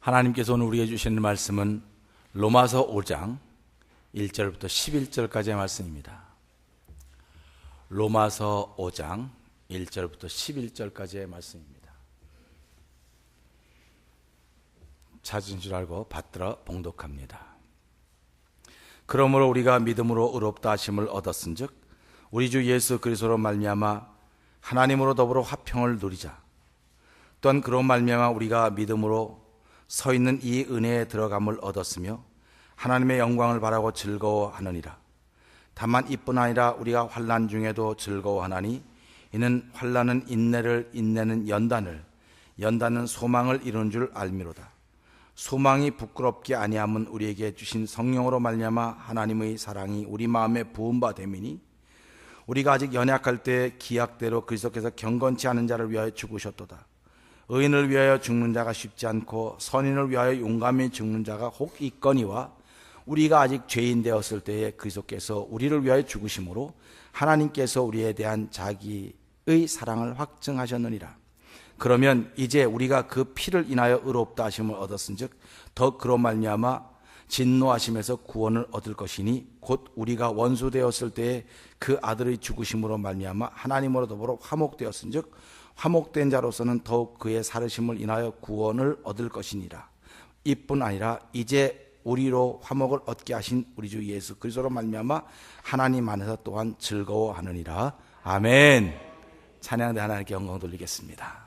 하나님께서 오늘 우리에게 주시는 말씀은 로마서 5장 1절부터 11절까지의 말씀입니다. 로마서 5장 1절부터 11절까지의 말씀입니다. 찾은 줄 알고 받들어 봉독합니다. 그러므로 우리가 믿음으로 의롭다 하심을 얻었은즉 우리 주 예수 그리스도로 말미암아 하나님으로 더불어 화평을 누리자. 또한 그로 말미암아 우리가 믿음으로 서 있는 이 은혜에 들어감을 얻었으며 하나님의 영광을 바라고 즐거워하느니라. 다만 이뿐 아니라 우리가 환난 중에도 즐거워하나니 이는 환난은 인내를, 인내는 연단을, 연단은 소망을 이루는 줄 알미로다. 소망이 부끄럽게 아니함은 우리에게 주신 성령으로 말미암아 하나님의 사랑이 우리 마음에 부은 바 됨이니 우리가 아직 연약할 때 기약대로 그리스도께서 경건치 않은 자를 위하여 죽으셨도다. 의인을 위하여 죽는 자가 쉽지 않고 선인을 위하여 용감히 죽는 자가 혹 있거니와 우리가 아직 죄인 되었을 때에 그리스도께서 우리를 위하여 죽으심으로 하나님께서 우리에 대한 자기의 사랑을 확증하셨느니라. 그러면 이제 우리가 그 피를 인하여 의롭다 하심을 얻었은즉 더 그로 말미암아 진노하심에서 구원을 얻을 것이니 곧 우리가 원수 되었을 때에 그 아들의 죽으심으로 말미암아 하나님으로 더불어 화목되었은즉 화목된 자로서는 더욱 그의 살으심을 인하여 구원을 얻을 것이니라. 이뿐 아니라 이제 우리로 화목을 얻게 하신 우리 주 예수 그리스도로 말미암아 하나님 안에서 또한 즐거워하느니라. 아멘. 찬양대 하나님께 영광 돌리겠습니다.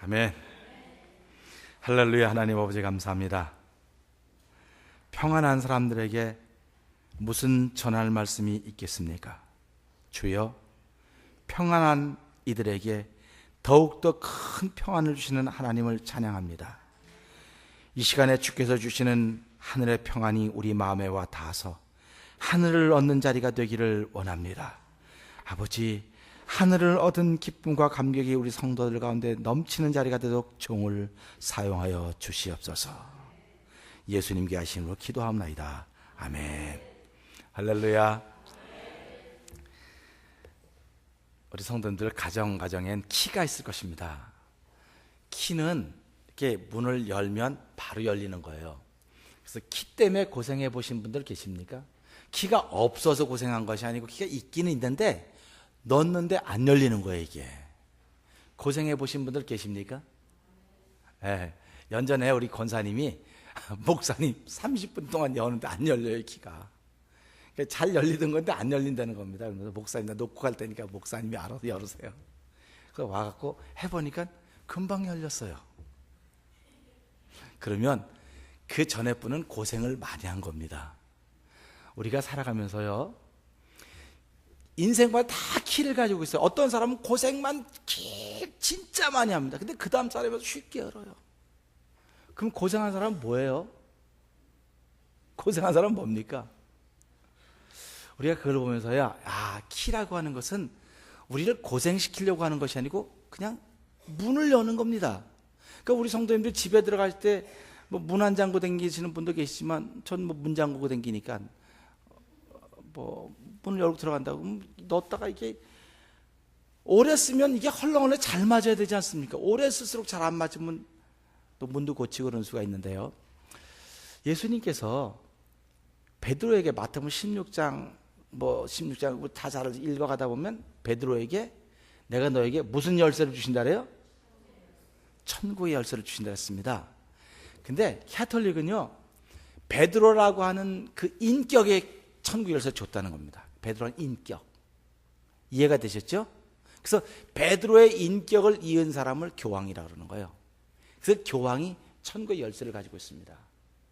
아멘. 할렐루야. 하나님 아버지 감사합니다. 평안한 사람들에게 무슨 전할 말씀이 있겠습니까? 주여, 평안한 이들에게 더욱더 큰 평안을 주시는 하나님을 찬양합니다. 이 시간에 주께서 주시는 하늘의 평안이 우리 마음에 와 닿아서 하늘을 얻는 자리가 되기를 원합니다. 아버지, 하늘을 얻은 기쁨과 감격이 우리 성도들 가운데 넘치는 자리가 되도록 종을 사용하여 주시옵소서. 예수님께 하심으로 기도합나이다. 아멘. 할렐루야. 우리 성도님들 가정엔 키가 있을 것입니다. 키는 이렇게 문을 열면 바로 열리는 거예요. 그래서 키 때문에 고생해 보신 분들 계십니까? 키가 없어서 고생한 것이 아니고 키가 있기는 있는데 넣었는데 안 열리는 거예요. 이게 고생해 보신 분들 계십니까? 네. 연전에 우리 권사님이 목사님 30분 동안 여는데 안 열려요. 키가 잘 열리던 건데 안 열린다는 겁니다. 그러면서 목사님 나 놓고 갈 테니까 목사님이 알아서 열으세요. 그래서 와갖고 해보니까 금방 열렸어요. 그러면 그 전에 분은 고생을 많이 한 겁니다. 우리가 살아가면서요, 인생마다 다 키를 가지고 있어요. 어떤 사람은 고생만 진짜 많이 합니다. 근데 그 다음 사람은 쉽게 열어요. 그럼 고생한 사람은 뭐예요? 고생한 사람은 뭡니까? 우리가 그걸 보면서요, 키라고 하는 것은 우리를 고생시키려고 하는 것이 아니고 그냥 문을 여는 겁니다. 그러니까 우리 성도님들 집에 들어갈 때 뭐 문 안 잠고 다니시는 분도 계시지만 전 뭐 문 잠그고 다니니까 뭐 문을 열고 들어간다고 넣었다가 이게 오래 쓰면 이게 헐렁헐렁 잘 맞아야 되지 않습니까? 오래 쓸수록 잘 안 맞으면 또 문도 고치고 그런 수가 있는데요. 예수님께서 베드로에게 마태복음 16장 다 잘 읽어가다 보면 베드로에게 내가 너에게 무슨 열쇠를 주신다 그래요? 천국의 열쇠를 주신다 했습니다. 근데 캐톨릭은요, 베드로라고 하는 그 인격의 천국 열쇠를 줬다는 겁니다. 베드로는 인격. 이해가 되셨죠? 그래서 베드로의 인격을 이은 사람을 교황이라고 그러는 거예요. 그래서 교황이 천국의 열쇠를 가지고 있습니다.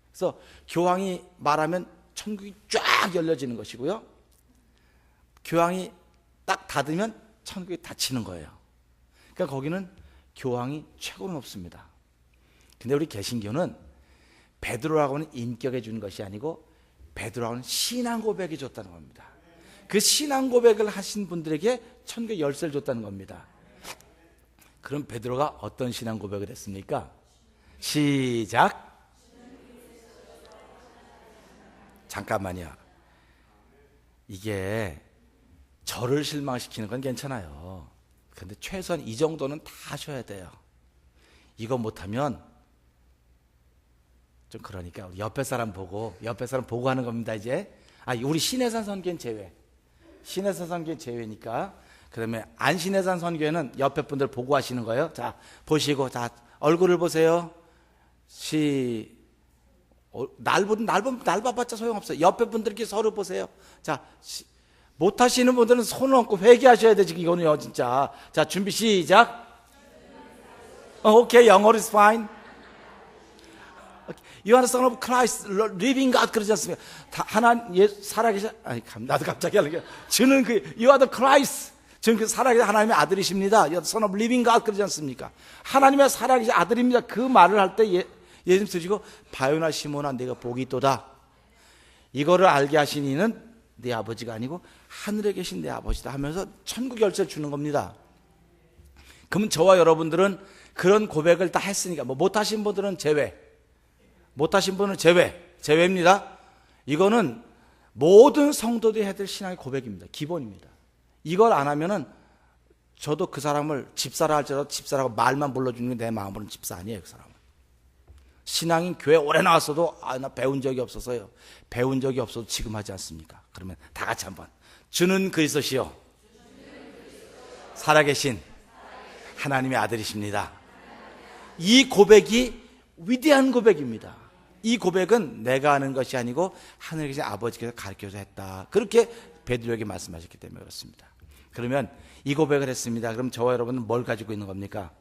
그래서 교황이 말하면 천국이 쫙 열려지는 것이고요, 교황이 딱 닫으면 천국이 닫히는 거예요. 그러니까 거기는 교황이 최고로 높습니다. 근데 우리 개신교는 베드로라고 하는 인격에 주는 것이 아니고 베드로라고 하는 신앙 고백이 줬다는 겁니다. 그 신앙 고백을 하신 분들에게 천국의 열쇠를 줬다는 겁니다. 그럼 베드로가 어떤 신앙 고백을 했습니까? 시작. 잠깐만요. 이게 저를 실망시키는 건 괜찮아요. 그런데 최소한 이 정도는 다 하셔야 돼요. 이거 못하면 좀 그러니까 우리 옆에 사람 보고 하는 겁니다. 이제 우리 신해산 선교는 제외. 신해산 선교는 제외니까. 그러면 안 신해산 선교회는 옆에 분들 보고 하시는 거예요. 자, 보시고, 자, 얼굴을 보세요. 날 봐봤자 소용없어요. 옆에 분들께 서로 보세요. 자, 못 하시는 분들은 손을 얹고 회개하셔야 돼, 지금 이거는요, 진짜. 자, 준비 시작. 오케이, 영어로 is fine. You are the son of Christ, living God 그러지 않습니까? 하나님 살아계신, 나도 갑자기 하려고. 주는 you are the Christ. 주는 그 살아계신 하나님의 아들이십니다. You are the son of living God 그러지 않습니까? 하나님의 살아계신 아들입니다. 그 말을 할 때 예수님 쓰시고, 바요나 시몬아 내가 복이 있도다. 이거를 알게 하신 이는 내 아버지가 아니고 하늘에 계신 내 아버지다 하면서 천국 열쇠를 주는 겁니다. 그러면 저와 여러분들은 그런 고백을 다 했으니까, 못하신 분들은 제외입니다. 이거는 모든 성도들이 해야 될 신앙의 고백입니다. 기본입니다. 이걸 안 하면은 저도 그 사람을 집사라 할지라도 집사라고 말만 불러주는 게 내 마음으로는 집사 아니에요. 그 사람은 신앙인 교회 오래 나왔어도 나 배운 적이 없어서요. 배운 적이 없어도 지금 하지 않습니까? 그러면 다 같이 한번 주는 그리스도시요 살아계신 하나님의 아들이십니다. 이 고백이 위대한 고백입니다. 이 고백은 내가 하는 것이 아니고 하늘에 계신 아버지께서 가르쳐서 했다. 그렇게 베드로에게 말씀하셨기 때문에 그렇습니다. 그러면 이 고백을 했습니다. 그럼 저와 여러분은 뭘 가지고 있는 겁니까?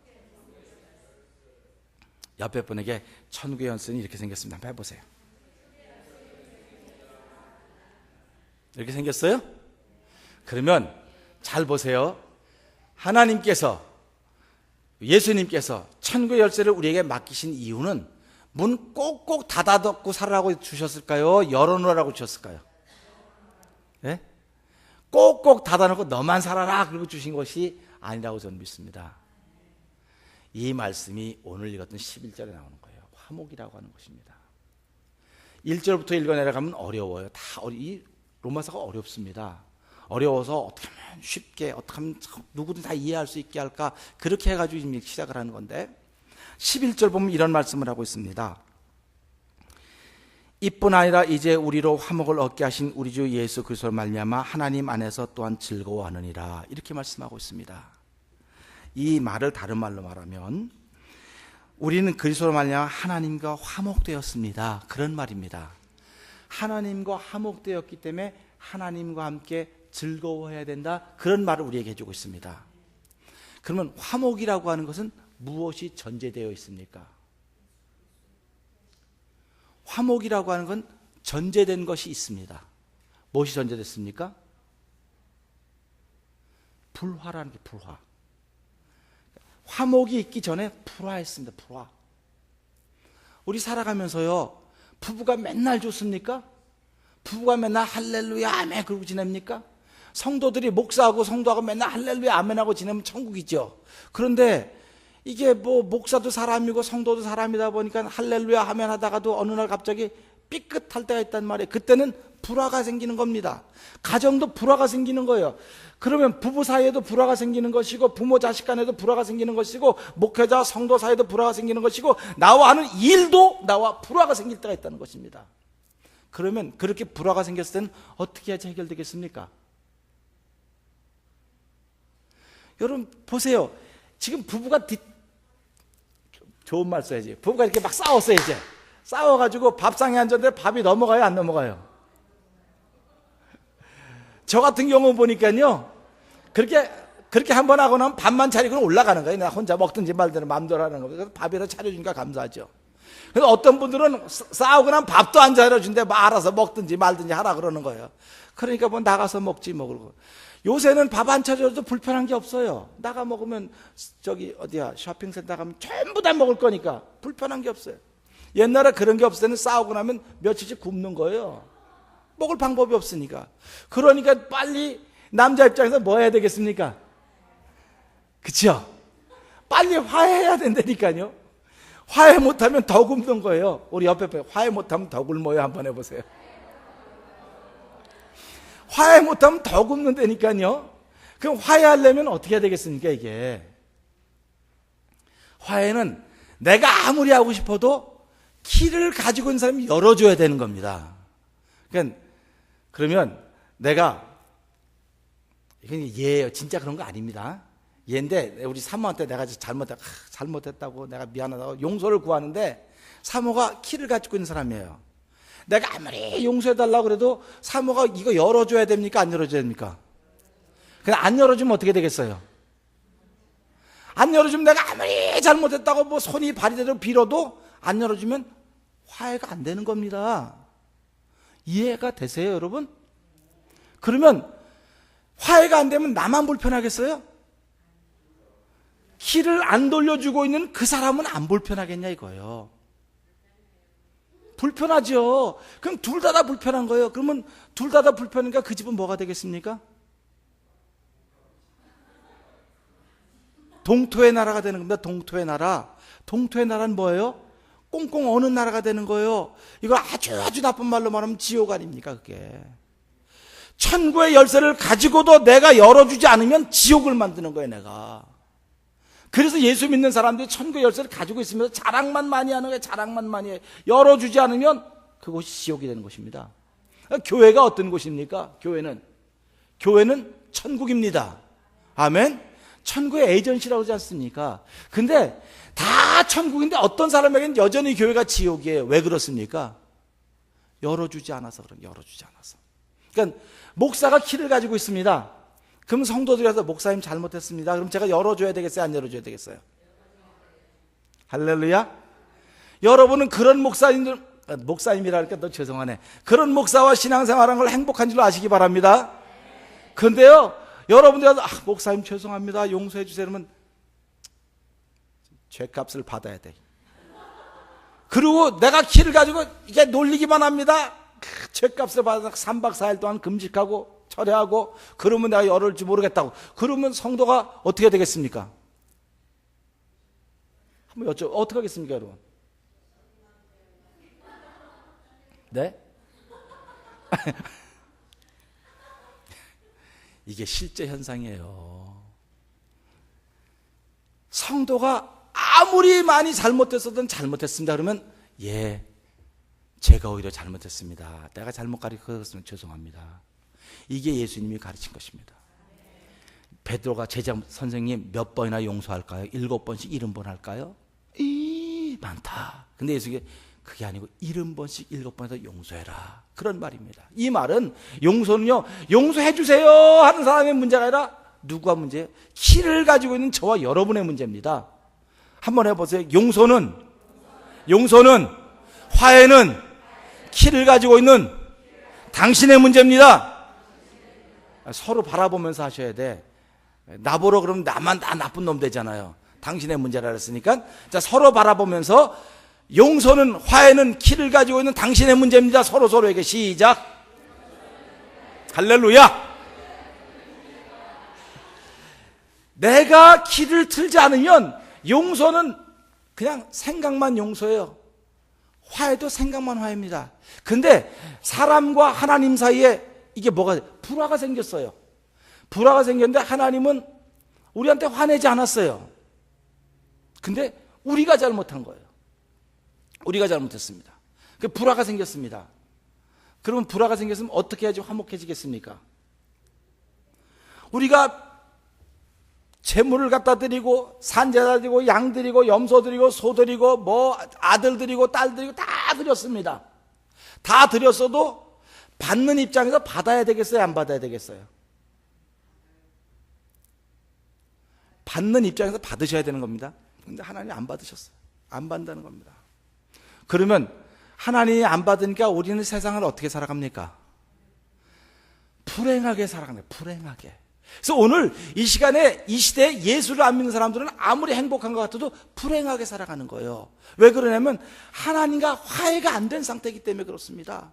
옆에 분에게 천국의 열쇠는 이렇게 생겼습니다. 한번 해보세요. 이렇게 생겼어요? 그러면 잘 보세요. 하나님께서, 예수님께서 천국의 열쇠를 우리에게 맡기신 이유는 문 꼭꼭 닫아닫고 살라고 주셨을까요? 열어놓으라고 주셨을까요? 예? 꼭꼭 닫아놓고 너만 살아라 그리고 주신 것이 아니라고 저는 믿습니다. 이 말씀이 오늘 읽었던 11절에 나오는 거예요. 화목이라고 하는 것입니다. 1절부터 읽어내려가면 어려워요. 이 로마서가 어렵습니다. 어려워서 어떻게 하면 쉽게, 어떻게 하면 누구든 다 이해할 수 있게 할까, 그렇게 해가지고 시작을 하는 건데 11절 보면 이런 말씀을 하고 있습니다. 이뿐 아니라 이제 우리로 화목을 얻게 하신 우리 주 예수 그리스도로 말미암아 하나님 안에서 또한 즐거워하느니라, 이렇게 말씀하고 있습니다. 이 말을 다른 말로 말하면 우리는 그리스도로 말미암아 하나님과 화목되었습니다, 그런 말입니다. 하나님과 화목되었기 때문에 하나님과 함께 즐거워해야 된다, 그런 말을 우리에게 해주고 있습니다. 그러면 화목이라고 하는 것은 무엇이 전제되어 있습니까? 화목이라고 하는 건 전제된 것이 있습니다. 무엇이 전제됐습니까? 불화라는 게, 불화. 화목이 있기 전에 불화했습니다. 불화. 우리 살아가면서요, 부부가 맨날 좋습니까? 부부가 맨날 할렐루야 아멘 그러고 지냅니까? 성도들이 목사하고 성도하고 맨날 할렐루야 아멘하고 지내면 천국이죠. 그런데 이게 뭐 목사도 사람이고 성도도 사람이다 보니까 할렐루야 아멘 하다가도 어느 날 갑자기 삐끗할 때가 있단 말이에요. 그때는 불화가 생기는 겁니다. 가정도 불화가 생기는 거예요. 그러면 부부 사이에도 불화가 생기는 것이고, 부모 자식 간에도 불화가 생기는 것이고, 목회자 성도 사이에도 불화가 생기는 것이고, 나와 하는 일도 나와 불화가 생길 때가 있다는 것입니다. 그러면 그렇게 불화가 생겼을 때는 어떻게 해야지 해결되겠습니까? 여러분 보세요. 지금 부부가 좋은 말 써야지. 부부가 이렇게 막 싸웠어요. 이제 싸워가지고 밥상에 앉았는데 밥이 넘어가요, 안 넘어가요? 저 같은 경우 보니까요, 그렇게 한 번 하고 나면 밥만 차리고 올라가는 거예요. 나 혼자 먹든지 말든지 마음대로 하는 거예요. 그래서 밥이라도 차려주니까 감사하죠. 그래서 어떤 분들은 싸우고 나면 밥도 안 차려준대. 뭐 알아서 먹든지 말든지 하라 그러는 거예요. 그러니까 뭐 나가서 먹지 뭐. 그러고 요새는 밥 안 차려줘도 불편한 게 없어요. 나가 먹으면 저기 어디야 쇼핑센터 가면 전부 다 먹을 거니까 불편한 게 없어요. 옛날에 그런 게 없을 때는 싸우고 나면 며칠씩 굶는 거예요. 먹을 방법이 없으니까. 그러니까 빨리 남자 입장에서 뭐 해야 되겠습니까? 그쵸? 빨리 화해해야 된다니까요. 화해 못하면 더 굶는 거예요. 우리 옆에 화해 못하면 더 굶어요. 한번 해보세요. 화해 못하면 더 굶는다니까요. 그럼 화해하려면 어떻게 해야 되겠습니까? 이게 화해는 내가 아무리 하고 싶어도 키를 가지고 있는 사람이 열어줘야 되는 겁니다. 그러면 내가, 이건 예예요. 진짜 그런 거 아닙니다. 예인데 우리 사모한테 내가 잘못했다고 내가 미안하다고 용서를 구하는데, 사모가 키를 가지고 있는 사람이에요. 내가 아무리 용서해달라고 그래도 사모가 이거 열어줘야 됩니까? 안 열어줘야 됩니까? 그냥 안 열어주면 어떻게 되겠어요? 안 열어주면 내가 아무리 잘못했다고 뭐 손이 발이 되도록 빌어도 안 열어주면 화해가 안 되는 겁니다. 이해가 되세요, 여러분? 그러면 화해가 안 되면 나만 불편하겠어요? 키를 안 돌려주고 있는 그 사람은 안 불편하겠냐 이거예요. 불편하죠. 그럼 둘 다 불편한 거예요. 그러면 둘 다 불편하니까 그 집은 뭐가 되겠습니까? 동토의 나라가 되는 겁니다. 동토의 나라. 동토의 나라는 뭐예요? 꽁꽁 어는 나라가 되는 거예요. 이거 아주 나쁜 말로 말하면 지옥 아닙니까, 그게. 천국의 열쇠를 가지고도 내가 열어주지 않으면 지옥을 만드는 거예요, 내가. 그래서 예수 믿는 사람들이 천국의 열쇠를 가지고 있으면서 자랑만 많이 하는 거예요. 자랑만 많이 해요. 열어주지 않으면 그곳이 지옥이 되는 것입니다. 교회가 어떤 곳입니까? 교회는 천국입니다. 아멘. 천국의 에이전시라고 하지 않습니까? 근데 다 천국인데 어떤 사람에게는 여전히 교회가 지옥이에요. 왜 그렇습니까? 열어주지 않아서 그런, 열어주지 않아서. 그러니까 목사가 키를 가지고 있습니다. 그럼 성도들이 와서 목사님 잘못했습니다. 그럼 제가 열어줘야 되겠어요? 안 열어줘야 되겠어요? 할렐루야? 여러분은 그런 목사님이라니까 너 죄송하네. 그런 목사와 신앙생활하는 걸 행복한 줄로 아시기 바랍니다. 그런데요, 여러분들 목사님 죄송합니다, 용서해 주세요 그러면 죄값을 받아야 돼. 그리고 내가 키를 가지고 이게 놀리기만 합니다. 죄값을 받아서 3박 4일 동안 금식하고 철회하고 그러면 내가 열을지 모르겠다고. 그러면 성도가 어떻게 되겠습니까? 한번 어떻게 하겠습니까, 여러분? 네? 이게 실제 현상이에요. 성도가 아무리 많이 잘못했어도 잘못했습니다 그러면 제가 오히려 잘못했습니다. 내가 잘못 가르쳤으면 죄송합니다. 이게 예수님이 가르친 것입니다. 베드로가 제자 선생님 몇 번이나 용서할까요? 7번씩 70번 할까요? 많다. 근데 예수님이 그게 아니고 70번씩 7번에서 용서해라, 그런 말입니다. 이 말은 용서는요, 용서해 주세요 하는 사람의 문제가 아니라 누구가 문제예요? 키를 가지고 있는 저와 여러분의 문제입니다. 한번 해보세요. 용서는 화해는 키를 가지고 있는 당신의 문제입니다. 서로 바라보면서 하셔야 돼. 나보러 그러면 나만 다 나쁜 놈 되잖아요. 당신의 문제라 그랬으니까 자, 서로 바라보면서 용서는 화해는 키를 가지고 있는 당신의 문제입니다. 서로에게 시작. 할렐루야. 내가 키를 틀지 않으면 용서는 그냥 생각만 용서예요. 화해도 생각만 화해입니다. 근데 사람과 하나님 사이에 이게 불화가 생겼어요. 불화가 생겼는데 하나님은 우리한테 화내지 않았어요. 근데 우리가 잘못한 거예요. 우리가 잘못했습니다. 그 불화가 생겼습니다. 그러면 불화가 생겼으면 어떻게 해야지 화목해지겠습니까? 우리가 재물을 갖다 드리고 산제사 드리고 양 드리고 염소 드리고 소 드리고 아들 드리고 딸 드리고 다 드렸습니다. 다 드렸어도 받는 입장에서 받아야 되겠어요, 안 받아야 되겠어요? 받는 입장에서 받으셔야 되는 겁니다. 근데 하나님 안 받으셨어요. 안 받는다는 겁니다. 그러면 하나님이 안 받으니까 우리는 세상을 어떻게 살아갑니까? 불행하게 살아갑니다. 불행하게. 그래서 오늘 이 시간에 이 시대에 예수를 안 믿는 사람들은 아무리 행복한 것 같아도 불행하게 살아가는 거예요. 왜 그러냐면 하나님과 화해가 안 된 상태이기 때문에 그렇습니다.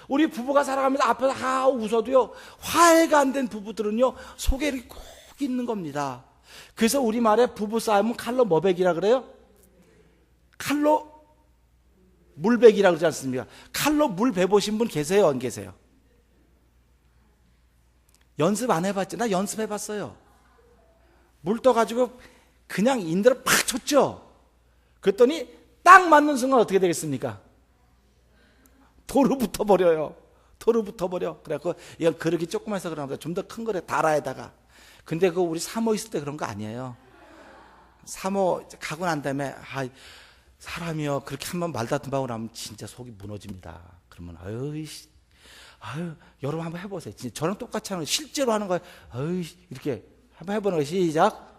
우리 부부가 살아가면서 앞에서 웃어도요, 화해가 안 된 부부들은요 속에 이렇게 꼭 있는 겁니다. 그래서 우리말에 부부 싸움은 칼로 뭐배기라 그래요? 칼로 물배기라 그러지 않습니까? 칼로 물 배보신 분 계세요, 안 계세요? 연습 안 해봤지? 나 연습해봤어요. 물 떠가지고 그냥 인대로 팍 쳤죠. 그랬더니 딱 맞는 순간 어떻게 되겠습니까? 도로 붙어버려요. 도로 붙어버려. 그래갖고 이건 그릇이 조그만 해서 그런가 보다. 좀 더 큰 거래 달아에다가. 근데 그거 우리 사모 있을 때 그런 거 아니에요. 사모 가고 난 다음에 사람이요 그렇게 한번 말다툼하고 나면 진짜 속이 무너집니다. 그러면 여러분 한번 해보세요. 진짜 저랑 똑같이 하는 거 실제로 하는 거예요. 이렇게 한번 해보는 거예요. 시작.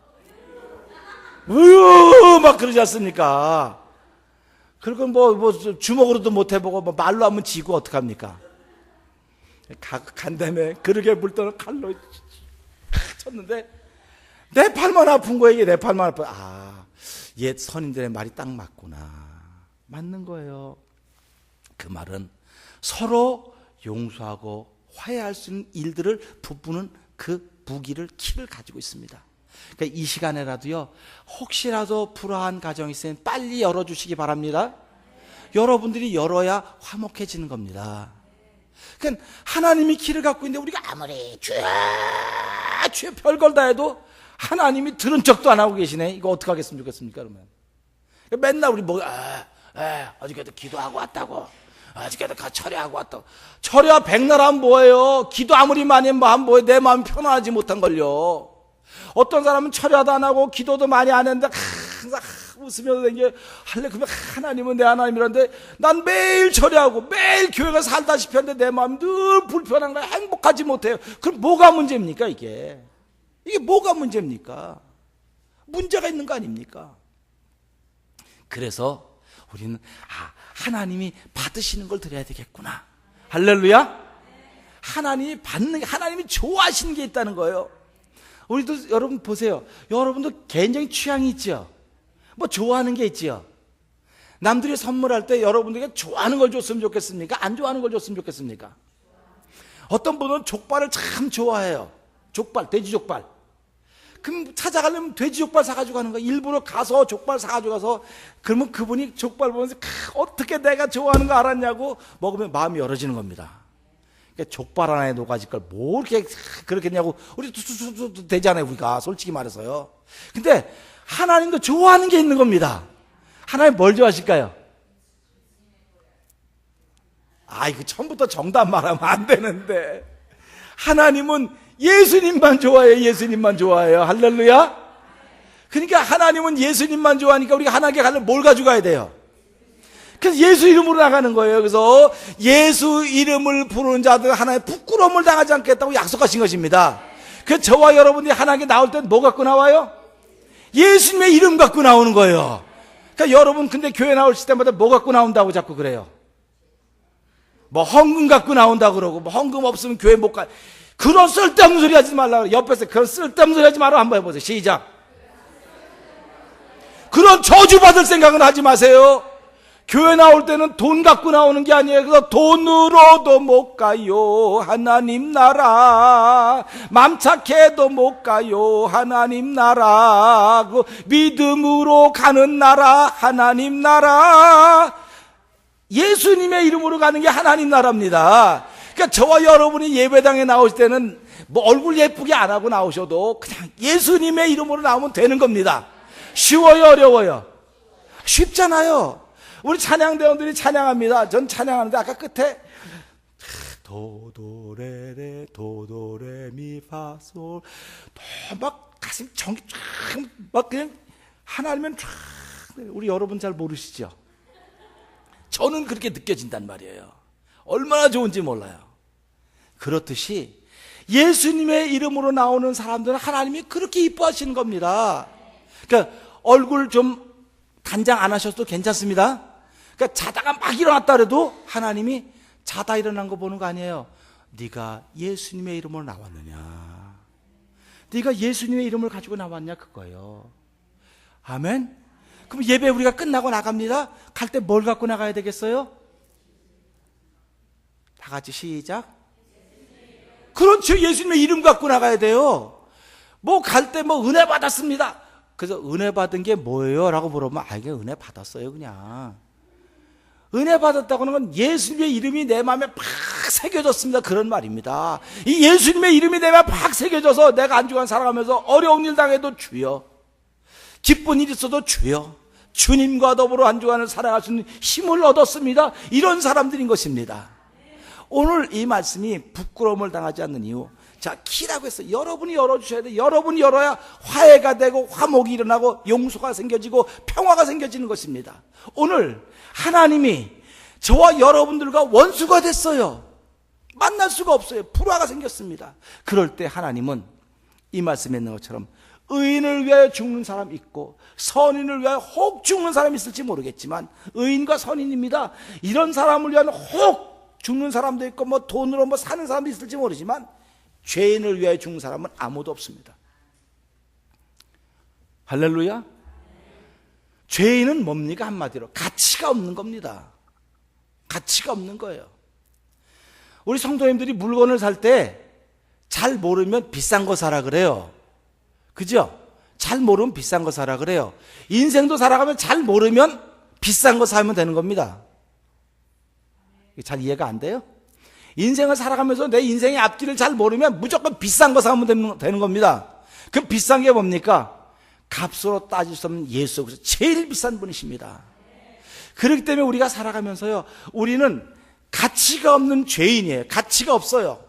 막 그러지 않습니까? 그리고 주먹으로도 못 해보고 말로 하면 지고 어떡합니까? 간 다음에 그릇에 물 떠는 칼로 쳤는데 내 팔만 아픈 거예요. 이게 내 팔만 아픈. 옛 선인들의 말이 딱 맞구나. 맞는 거예요. 그 말은 서로 용서하고 화해할 수 있는 일들을 부부는 그 무기를 키를 가지고 있습니다. 그러니까 이 시간에라도요, 혹시라도 불화한 가정이 있으면 빨리 열어주시기 바랍니다. 여러분들이 열어야 화목해지는 겁니다. 그러니까 하나님이 키를 갖고 있는데 우리가 아무리 죄 별걸 다 해도 하나님이 들은 척도 안 하고 계시네. 이거 어떻게 하겠으면 좋겠습니까? 그러면 맨날 우리 어저께도 기도하고 왔다고, 어저께도 철회하고 왔다고. 철회와 백날하면 뭐예요? 기도 아무리 많이 하면 뭐예요? 내 마음이 편안하지 못한 걸요. 어떤 사람은 철회도 안 하고 기도도 많이 안 했는데 항상 웃으면서 댕겨 할래. 그러면 하나님은 내 하나님이란데 난 매일 철회하고 매일 교회가 살다시피 하는데 내 마음이 늘 불편한 거야. 행복하지 못해요. 그럼 뭐가 문제입니까? 이게 뭐가 문제입니까? 문제가 있는 거 아닙니까? 그래서 우리는 하나님이 받으시는 걸 드려야 되겠구나. 할렐루야. 하나님이 좋아하시는 게 있다는 거예요. 우리도 여러분 보세요. 여러분도 개인적인 취향이 있죠. 뭐 좋아하는 게 있죠. 남들이 선물할 때 여러분들에게 좋아하는 걸 줬으면 좋겠습니까? 안 좋아하는 걸 줬으면 좋겠습니까? 어떤 분은 족발을 참 좋아해요. 족발, 돼지 족발. 그럼 찾아가려면 돼지 족발 사가지고 가는 거야. 일부러 가서 족발 사가지고 가서, 그러면 그분이 족발 보면서 어떻게 내가 좋아하는 거 알았냐고 먹으면 마음이 열어지는 겁니다. 그러니까 족발 하나에 녹아질 걸 뭐 이렇게 그렇게 했냐고. 우리 되잖아요, 우리가. 솔직히 말해서요. 근데 하나님도 좋아하는 게 있는 겁니다. 하나님 뭘 좋아하실까요? 이거 처음부터 정답 말하면 안 되는데. 하나님은 예수님만 좋아해요. 예수님만 좋아해요. 할렐루야. 그러니까 하나님은 예수님만 좋아하니까 우리가 하나님께 가려면 뭘 가지고 가야 돼요? 그래서 예수 이름으로 나가는 거예요. 그래서 예수 이름을 부르는 자들 하나의 부끄러움을 당하지 않겠다고 약속하신 것입니다. 그래서 저와 여러분들이 하나님께 나올 땐 뭐 갖고 나와요? 예수님의 이름 갖고 나오는 거예요. 그러니까 여러분 근데 교회 나오실 때마다 뭐 갖고 나온다고 자꾸 그래요? 뭐 헌금 갖고 나온다고 그러고, 뭐 헌금 없으면 교회 못 가. 그런 쓸데없는 소리 하지 말라고. 옆에서 그런 쓸데없는 소리 하지 마라 한번 해보세요. 시작. 그런 저주받을 생각은 하지 마세요. 교회 나올 때는 돈 갖고 나오는 게 아니에요. 그래서 돈으로도 못 가요. 하나님 나라. 맘 착해도 못 가요. 하나님 나라. 그 믿음으로 가는 나라. 하나님 나라. 예수님의 이름으로 가는 게 하나님 나라입니다. 그러니까 저와 여러분이 예배당에 나오실 때는 뭐 얼굴 예쁘게 안 하고 나오셔도 그냥 예수님의 이름으로 나오면 되는 겁니다. 쉬워요, 어려워요? 쉽잖아요. 우리 찬양대원들이 찬양합니다. 전 찬양하는데 아까 끝에 도도레레 도도레미파솔 막 가슴 정이 쫙막 그냥 하나님은 쫙. 우리 여러분 잘 모르시죠? 저는 그렇게 느껴진단 말이에요. 얼마나 좋은지 몰라요. 그렇듯이 예수님의 이름으로 나오는 사람들은 하나님이 그렇게 이뻐하시는 겁니다. 그러니까 얼굴 좀 단장 안 하셔도 괜찮습니다. 그러니까 자다가 막 일어났다 그래도 하나님이 자다 일어난 거 보는 거 아니에요. 네가 예수님의 이름으로 나왔느냐, 네가 예수님의 이름을 가지고 나왔냐, 그거예요. 아멘. 그럼 예배 우리가 끝나고 나갑니다. 갈 때 뭘 갖고 나가야 되겠어요? 다 같이 시작. 그렇죠. 예수님의 이름 갖고 나가야 돼요. 뭐 갈 때 뭐 은혜 받았습니다. 그래서 은혜 받은 게 뭐예요? 라고 물어보면 이게 은혜 받았어요 그냥. 은혜 받았다고는 건 예수님의 이름이 내 마음에 팍 새겨졌습니다, 그런 말입니다. 이 예수님의 이름이 내 마음에 팍 새겨져서 내가 한 주간 살아가면서 어려운 일 당해도 주여, 기쁜 일 있어도 주여, 주님과 더불어 한 주간을 살아갈 수 있는 힘을 얻었습니다. 이런 사람들인 것입니다. 오늘 이 말씀이 부끄러움을 당하지 않는 이유, 자, 키라고 해서 여러분이 열어주셔야 돼요. 여러분이 열어야 화해가 되고 화목이 일어나고 용서가 생겨지고 평화가 생겨지는 것입니다. 오늘 하나님이 저와 여러분들과 원수가 됐어요. 만날 수가 없어요. 불화가 생겼습니다. 그럴 때 하나님은 이 말씀에 있는 것처럼 의인을 위하여 죽는 사람 있고 선인을 위하여 혹 죽는 사람이 있을지 모르겠지만 의인과 선인입니다. 이런 사람을 위하여 혹 죽는 사람도 있고 뭐 돈으로 뭐 사는 사람도 있을지 모르지만 죄인을 위하여 죽는 사람은 아무도 없습니다. 할렐루야. 죄인은 뭡니까? 한마디로 가치가 없는 겁니다. 가치가 없는 거예요. 우리 성도님들이 물건을 살 때 잘 모르면 비싼 거 사라 그래요. 그죠? 잘 모르면 비싼 거 사라 그래요. 인생도 살아가면 잘 모르면 비싼 거 사면 되는 겁니다. 잘 이해가 안 돼요? 인생을 살아가면서 내 인생의 앞길을 잘 모르면 무조건 비싼 거 사면 되는 겁니다. 그럼 비싼 게 뭡니까? 값으로 따질 수 없는 예수 그리스도, 제일 비싼 분이십니다. 그렇기 때문에 우리가 살아가면서요, 우리는 가치가 없는 죄인이에요. 가치가 없어요.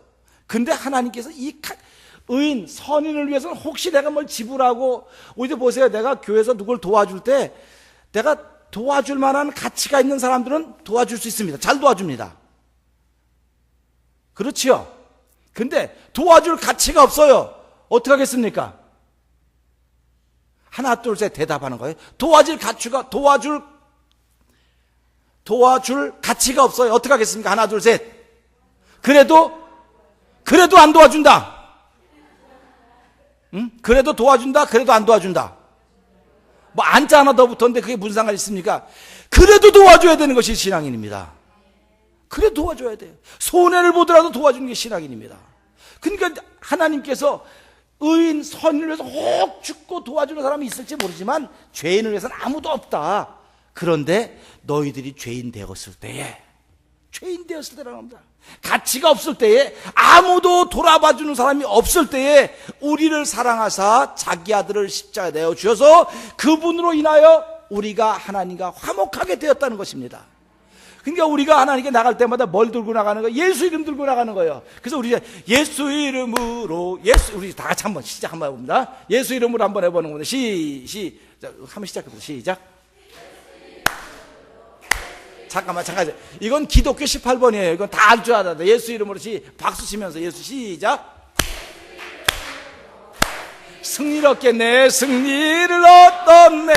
근데 하나님께서 이 의인, 선인을 위해서는 혹시 내가 뭘 지불하고, 우리도 보세요. 내가 교회에서 누굴 도와줄 때 내가 도와줄 만한 가치가 있는 사람들은 도와줄 수 있습니다. 잘 도와줍니다. 그렇지요? 근데 도와줄 가치가 없어요. 어떻게 하겠습니까? 하나 둘 셋 대답하는 거예요. 도와줄 도와줄 가치가 없어요. 어떻게 하겠습니까? 하나, 둘, 셋. 그래도 안 도와준다. 응? 그래도 도와준다. 그래도 안 도와준다. 뭐 안자 하나 더 붙었는데 그게 무슨 상관이 있습니까? 그래도 도와줘야 되는 것이 신앙인입니다. 그래 도와줘야 돼요. 손해를 보더라도 도와주는 게 신앙인입니다. 그러니까 하나님께서 의인, 선인을 위해서 혹 죽고 도와주는 사람이 있을지 모르지만 죄인을 위해서는 아무도 없다. 그런데 너희들이 죄인 되었을 때라는 겁니다. 가치가 없을 때에, 아무도 돌아봐주는 사람이 없을 때에 우리를 사랑하사 자기 아들을 십자가에 내어주셔서 그분으로 인하여 우리가 하나님과 화목하게 되었다는 것입니다. 그러니까 우리가 하나님께 나갈 때마다 뭘 들고 나가는 거예요? 예수 이름 들고 나가는 거예요. 그래서 우리 예수 이름으로, 우리 다 같이 한번 시작 한번 해봅니다. 예수 이름으로 한번 해보는 겁니다. 한번 시작해보세요. 시작. 잠깐만. 이건 기독교 18번이에요. 이건 다 알 줄 알아야 돼. 예수 이름으로 박수 치면서 예수 시작. 승리롭게 내 승리를 얻었네.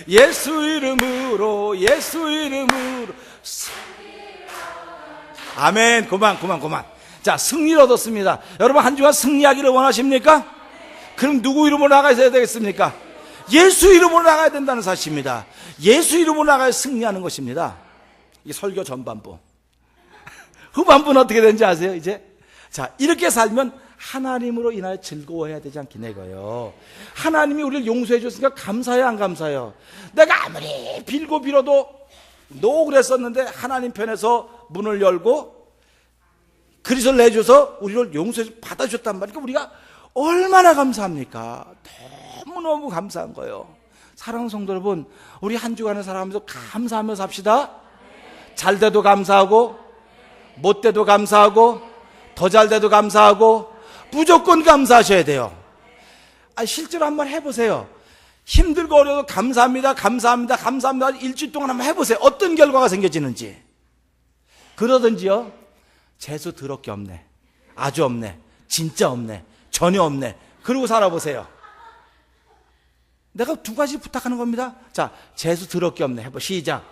예수 이름으로. 아멘. 그만. 자, 승리를 얻었습니다. 여러분 한 주간 승리하기를 원하십니까? 그럼 누구 이름으로 나가야 되겠습니까? 예수 이름으로 나가야 된다는 사실입니다. 예수 이름으로 나가야 승리하는 것입니다. 이게 설교 전반부. 후반부는 어떻게 되는지 아세요? 이제 자, 이렇게 살면 하나님으로 인하여 즐거워해야 되지 않겠냐 이거요. 하나님이 우리를 용서해 줬으니까 감사해요, 안 감사해요? 내가 아무리 빌어도 노 그랬었는데 하나님 편에서 문을 열고 그리스도를 내줘서 우리를 용서해 받아줬단 말이니까 우리가 얼마나 감사합니까? 너무너무 감사한 거예요. 사랑하는 성도 여러분, 우리 한 주간을 살아가면서 감사하며 삽시다. 잘 돼도 감사하고, 못 돼도 감사하고, 더 잘 돼도 감사하고, 무조건 감사하셔야 돼요. 실제로 한번 해보세요. 힘들고 어려워도 감사합니다. 일주일 동안 한번 해보세요. 어떤 결과가 생겨지는지. 그러든지요, 재수 더럽게 없네, 아주 없네, 진짜 없네, 전혀 없네, 그러고 살아보세요. 내가 두 가지 부탁하는 겁니다. 자, 재수 더럽게 없네 해봐. 시작.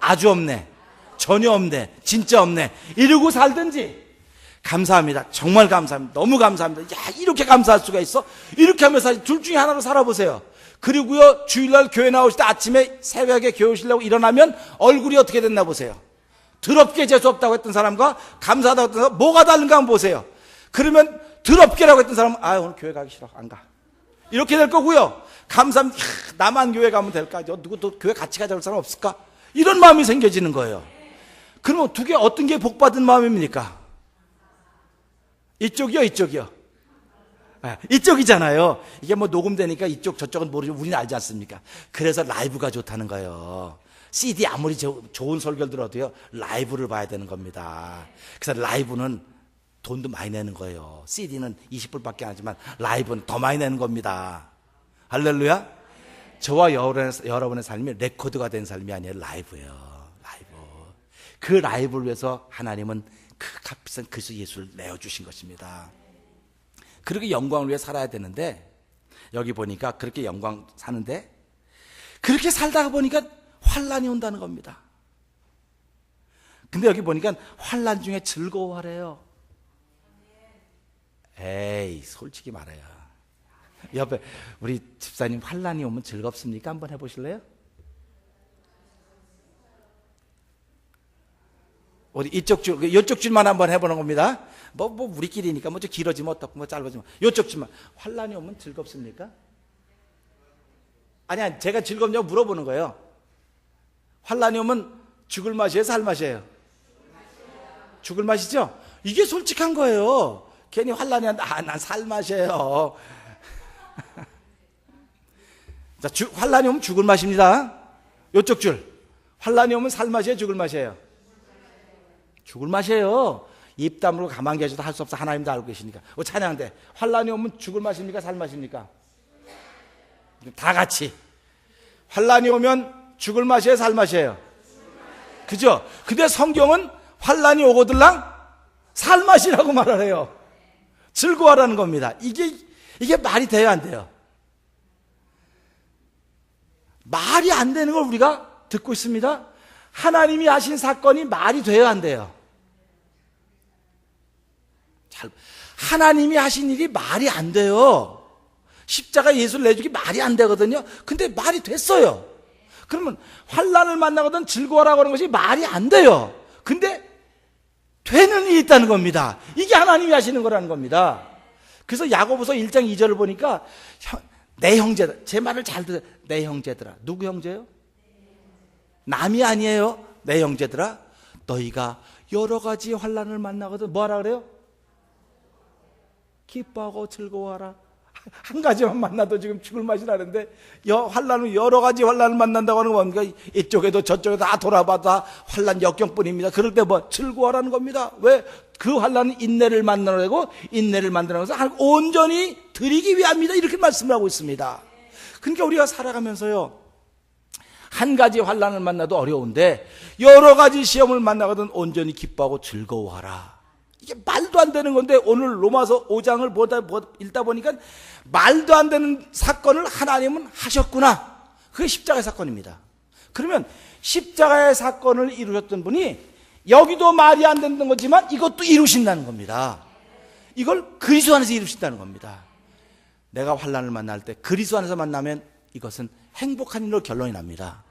아주 없네, 전혀 없네, 진짜 없네, 이러고 살든지. 감사합니다. 정말 감사합니다. 너무 감사합니다. 야, 이렇게 감사할 수가 있어? 이렇게 하면서 둘 중에 하나로 살아보세요. 그리고요, 주일날 교회 나오실 때 아침에 새벽에 교회 오시려고 일어나면 얼굴이 어떻게 됐나 보세요. 더럽게 재수 없다고 했던 사람과 감사하다고 했던 사람, 뭐가 다른가 한번 보세요. 그러면 더럽게라고 했던 사람은 오늘 교회 가기 싫어, 안 가, 이렇게 될 거고요. 감사합니다. 나만 교회 가면 될까? 누구 또 교회 같이 가자고 할 사람 없을까? 이런 마음이 생겨지는 거예요. 그러면 두 개 어떤 게 복받은 마음입니까? 이쪽이요, 이쪽이요? 이쪽이잖아요. 이게 뭐 녹음되니까 이쪽 저쪽은 모르지만 우리는 알지 않습니까? 그래서 라이브가 좋다는 거예요. CD 아무리 좋은 설교를 들어도요, 라이브를 봐야 되는 겁니다. 그래서 라이브는 돈도 많이 내는 거예요. CD는 20불밖에 안 하지만 라이브는 더 많이 내는 겁니다. 할렐루야. 저와 여러분의 삶이 레코드가 된 삶이 아니에요. 라이브예요. 라이브. 그 라이브를 위해서 하나님은 그 값비싼 그리스도 예수를 내어주신 것입니다. 그렇게 영광을 위해 살아야 되는데, 여기 보니까 그렇게 영광 사는데 그렇게 살다가 보니까 환란이 온다는 겁니다. 근데 여기 보니까 환란 중에 즐거워하래요. 에이, 솔직히 말해요. 옆에 우리 집사님, 환란이 오면 즐겁습니까? 한번 해보실래요? 우리 이쪽 줄만 한번 해보는 겁니다. 뭐 우리끼리니까 좀 길어지면 어떻고 뭐 짧아지면 이쪽 줄만. 환란이 오면 즐겁습니까? 아니, 제가 즐겁냐고 물어보는 거예요. 환란이 오면 죽을 맛이에요, 살 맛이에요? 죽을 맛이죠? 이게 솔직한 거예요. 괜히 환란이 한다. 난 살 맛이에요. 자, 환란이 오면 죽을 맛입니다. 이쪽 줄. 환란이 오면 살 맛이에요, 죽을 맛이에요? 죽을 맛이에요. 입 다물고 가만 계셔도 할 수 없어. 하나님도 알고 계시니까. 찬양대. 환란이 오면 죽을 맛입니까, 살 맛입니까? 다 같이. 환란이 오면 죽을 맛이에요, 살 맛이에요? 그죠? 근데 성경은 환란이 오거들랑 살 맛이라고 말을 해요. 즐거워하라는 겁니다. 이게 말이 돼요, 안 돼요? 말이 안 되는 걸 우리가 듣고 있습니다. 하나님이 하신 사건이 말이 돼요, 안 돼요? 하나님이 하신 일이 말이 안 돼요. 십자가 예수를 내주기 말이 안 되거든요. 근데 말이 됐어요. 그러면 환난을 만나거든 즐거워라고 하는 것이 말이 안 돼요. 근데 되는 일이 있다는 겁니다. 이게 하나님이 하시는 거라는 겁니다. 그래서 야고보서 1장 2절을 보니까 내 형제들, 제 말을 잘 들으세요. 내 형제들아. 누구 형제요? 남이 아니에요. 내 형제들아, 너희가 여러 가지 환난을 만나거든 뭐하라 그래요? 기뻐하고 즐거워하라. 한 가지만 만나도 지금 죽을 맛이 나는데 환난은 여러 가지 환난을 만난다고 하는 건 뭡니까? 이쪽에도 저쪽에도 다 돌아봐도 환난 역경뿐입니다. 그럴 때 뭐 즐거워하라는 겁니다. 왜? 그 환난은 인내를 만들어내고 인내를 만들어내서 온전히 드리기 위함이다, 이렇게 말씀을 하고 있습니다. 그러니까 우리가 살아가면서요, 한 가지 환난을 만나도 어려운데 여러 가지 시험을 만나거든 온전히 기뻐하고 즐거워하라. 이게 말도 안 되는 건데 오늘 로마서 5장을 읽다 보니까 말도 안 되는 사건을 하나님은 하셨구나. 그게 십자가의 사건입니다. 그러면 십자가의 사건을 이루셨던 분이 여기도 말이 안 되는 거지만 이것도 이루신다는 겁니다. 이걸 그리스도 안에서 이루신다는 겁니다. 내가 환난을 만날 때 그리스도 안에서 만나면 이것은 행복한 일로 결론이 납니다.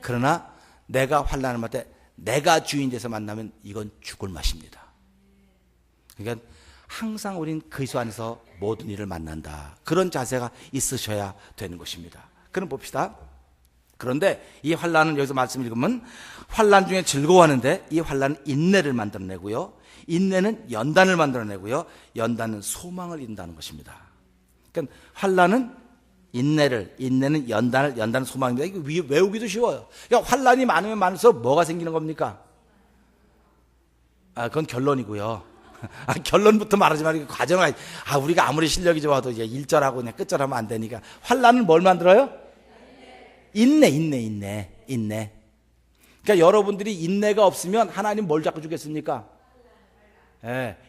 그러나 내가 환난을 만날 때 내가 주인 돼서 만나면 이건 죽을 맛입니다. 그러니까 항상 우린 그리스도 안에서 모든 일을 만난다, 그런 자세가 있으셔야 되는 것입니다. 그럼 봅시다. 그런데 이 환난은 여기서 말씀 읽으면 환난 중에 즐거워하는데 이 환난은 인내를 만들어내고요, 인내는 연단을 만들어내고요, 연단은 소망을 이룬다는 것입니다. 그러니까 환난은 인내는 연단은 소망입니다. 이거 외우기도 쉬워요. 그러니까 환난이 많으면 많을수록 뭐가 생기는 겁니까? 그건 결론이고요. 결론부터 말하지 말고 과정을, 우리가 아무리 실력이 좋아도 이제 1절하고 그냥 끝절하면 안 되니까. 환난은 뭘 만들어요? 인내. 그러니까 여러분들이 인내가 없으면 하나님 뭘 자꾸 주겠습니까?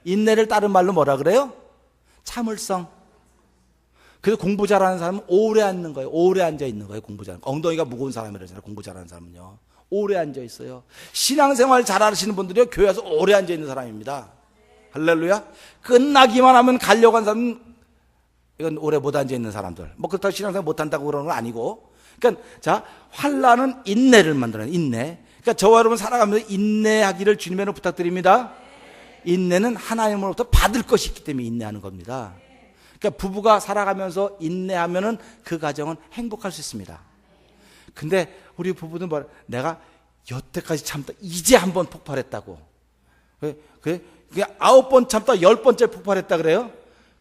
인내를 다른 말로 뭐라 그래요? 참을성. 그래서 공부 잘하는 사람은 오래 앉는 거예요. 오래 앉아 있는 거예요. 공부 잘하는 거. 엉덩이가 무거운 사람이라잖아요. 공부 잘하는 사람은요. 오래 앉아 있어요. 신앙생활 잘하시는 분들이요, 교회에서 오래 앉아 있는 사람입니다. 할렐루야. 끝나기만 하면 가려고 한 사람은 이건 오래 못 앉아 있는 사람들. 뭐 그렇다고 신앙생활 못 한다고 그러는 건 아니고. 그러니까 자, 환난은 인내를 만들어요. 인내. 그러니까 저와 여러분 살아가면서 인내하기를 주님으로 부탁드립니다. 인내는 하나님으로부터 받을 것이 있기 때문에 인내하는 겁니다. 그러니까 부부가 살아가면서 인내하면은 그 가정은 행복할 수 있습니다. 근데 우리 부부는 내가 여태까지 참다 이제 한 번 폭발했다고. 그게 9번 참다 10번째 폭발했다 그래요?